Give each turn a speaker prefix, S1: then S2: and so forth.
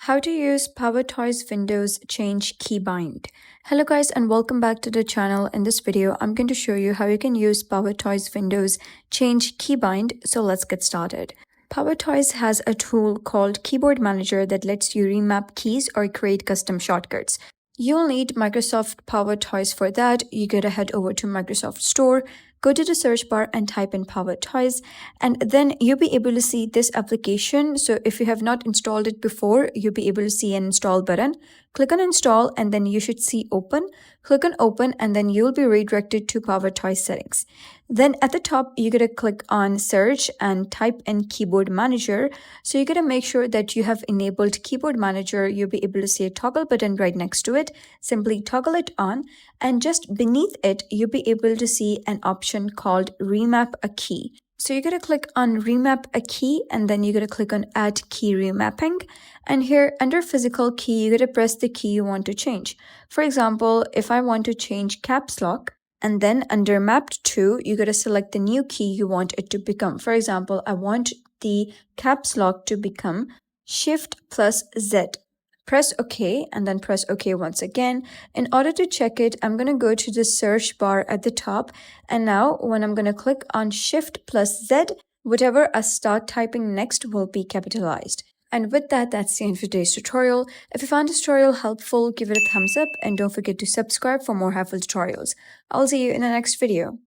S1: How to use PowerToys Windows Change Keybind. Hello guys and welcome back to the channel. In this video, I'm going to show you how you can use PowerToys Windows Change Keybind. So let's get started. PowerToys has a tool called Keyboard Manager that lets you remap keys or create custom shortcuts. You'll need Microsoft PowerToys for that. You gotta head over to Microsoft Store, go to the search bar and type in PowerToys, and then you'll be able to see this application. So if you have not installed it before, you'll be able to see an install button. Click on install and then you should see open. Click on open and then you'll be redirected to PowerToys settings. Then at the top, you gotta click on search and type in Keyboard Manager. So you gotta make sure that you have enabled Keyboard Manager. You'll be able to see a toggle button right next to it. Simply toggle it on, and just beneath it, you'll be able to see an option called Remap a Key. So you're going to click on Remap a Key and then you're going to click on Add Key Remapping. And here under Physical Key, you're going to press the key you want to change. For example, if I want to change Caps Lock, and then under Mapped to, you're going to select the new key you want it to become. For example, I want the Caps Lock to become Shift plus Z. Press OK and then press OK once again. In order to check it, I'm going to go to the search bar at the top. And now when I'm going to click on Shift plus Z, whatever I start typing next will be capitalized. And with that, that's the end of today's tutorial. If you found this tutorial helpful, give it a thumbs up and don't forget to subscribe for more helpful tutorials. I'll see you in the next video.